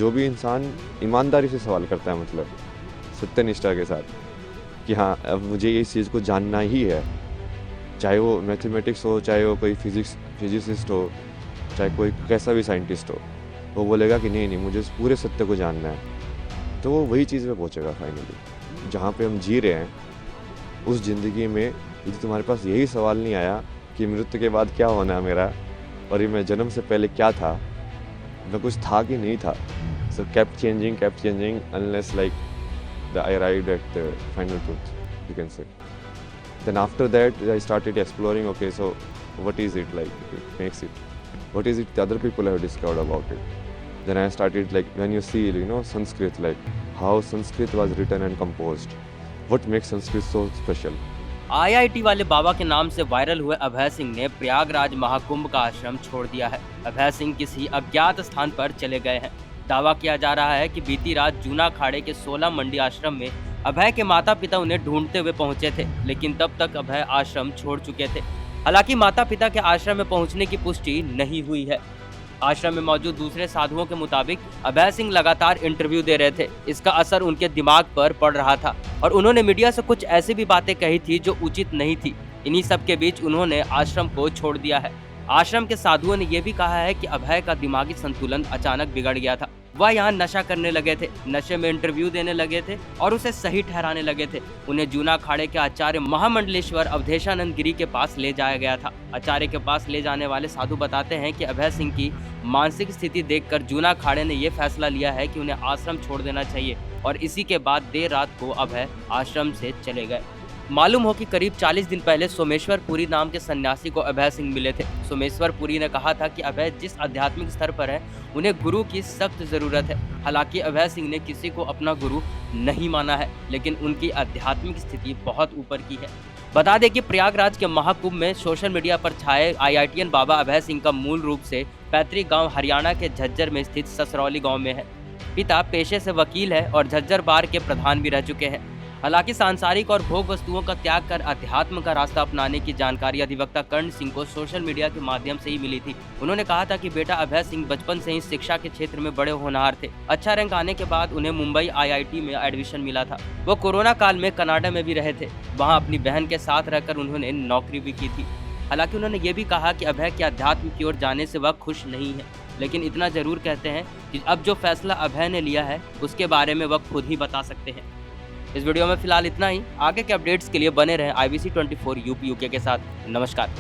जो भी इंसान ईमानदारी से सवाल करता है, मतलब सत्यनिष्ठा के साथ कि हाँ अब मुझे इस चीज़ को जानना ही है, चाहे वो मैथमेटिक्स हो, चाहे वो कोई फिजिसिस्ट हो, चाहे कोई कैसा भी साइंटिस्ट हो, वो बोलेगा कि नहीं मुझे इस पूरे सत्य को जानना है, तो वो वही चीज़ पे पहुँचेगा फाइनली। जहाँ पे हम जी रहे हैं उस ज़िंदगी में यदि तुम्हारे पास यही सवाल नहीं आया कि मृत्यु के बाद क्या होना है मेरा, और ये मैं जन्म से पहले क्या था, मैं कुछ था कि नहीं था, सो kept changing unless like I arrived at the final truth, you can say. Then after that I started exploring, okay, so what is it like, it makes it, what is it the other people have discovered about it. Then I started, like, when you see, Sanskrit, like how Sanskrit was written and composed, what makes Sanskrit so special. IIT वाले बाबा के नाम से viral हुए अभय सिंह ने प्रयागराज महाकुंभ का आश्रम छोड़ दिया है। अभय सिंह किसी अज्ञात स्थान पर चले गए हैं। दावा किया जा रहा है कि बीती रात जूना अखाड़े के 16 मंडी आश्रम में अभय के माता पिता उन्हें ढूंढते हुए पहुंचे थे, लेकिन तब तक अभय आश्रम छोड़ चुके थे। हालांकि माता पिता के आश्रम में पहुंचने की पुष्टि नहीं हुई है। आश्रम में मौजूद दूसरे साधुओं के मुताबिक अभय सिंह लगातार इंटरव्यू दे रहे थे। इसका असर उनके दिमाग पर पड़ रहा था और उन्होंने मीडिया से कुछ ऐसी भी बातें कही थी जो उचित नहीं थी। इन्हीं सब के बीच उन्होंने आश्रम को छोड़ दिया है। आश्रम के साधुओं ने यह भी कहा है कि अभय का दिमागी संतुलन अचानक बिगड़ गया था। वह यहाँ नशा करने लगे थे, नशे में इंटरव्यू देने लगे थे और उसे सही ठहराने लगे थे। उन्हें जूना अखाड़े के आचार्य महामंडलेश्वर अवधेशानंद गिरी के पास ले जाया गया था। आचार्य के पास ले जाने वाले साधु बताते हैं कि अभय सिंह की मानसिक स्थिति देखकर जूना अखाड़े ने यह फैसला लिया है कि उन्हें आश्रम छोड़ देना चाहिए और इसी के बाद देर रात को अभय आश्रम से चले गए। मालूम हो कि करीब 40 दिन पहले सोमेश्वर पुरी नाम के सन्यासी को अभय सिंह मिले थे। सोमेश्वर पुरी ने कहा था कि अभय जिस आध्यात्मिक स्तर पर है उन्हें गुरु की सख्त जरूरत है। हालांकि अभय सिंह ने किसी को अपना गुरु नहीं माना है, लेकिन उनकी आध्यात्मिक स्थिति बहुत ऊपर की है। बता दें कि प्रयागराज के महाकुंभ में सोशल मीडिया पर छाए आईआईटीएन बाबा अभय सिंह का मूल रूप से पैतृक गाँव हरियाणा के झज्जर में स्थित ससरौली गाँव में है। पिता पेशे से वकील है और झज्जर बार के प्रधान भी रह चुके हैं। हालांकि सांसारिक और भोग वस्तुओं का त्याग कर अध्यात्म का रास्ता अपनाने की जानकारी अधिवक्ता कर्ण सिंह को सोशल मीडिया के माध्यम से ही मिली थी। उन्होंने कहा था कि बेटा अभय सिंह बचपन से ही शिक्षा के क्षेत्र में बड़े होनहार थे। अच्छा रैंक आने के बाद उन्हें मुंबई आईआईटी में एडमिशन मिला था। वो कोरोना काल में कनाडा में भी रहे थे। वहाँ अपनी बहन के साथ रहकर उन्होंने नौकरी भी की थी। हालांकि उन्होंने ये भी कहा कि अभय के अध्यात्म की ओर जाने से वह खुश नहीं है, लेकिन इतना जरूर कहते हैं कि अब जो फैसला अभय ने लिया है उसके बारे में वह खुद ही बता सकते हैं। इस वीडियो में फिलहाल इतना ही। आगे के अपडेट्स के लिए बने रहें IBC 24 यूपी UK के साथ। नमस्कार।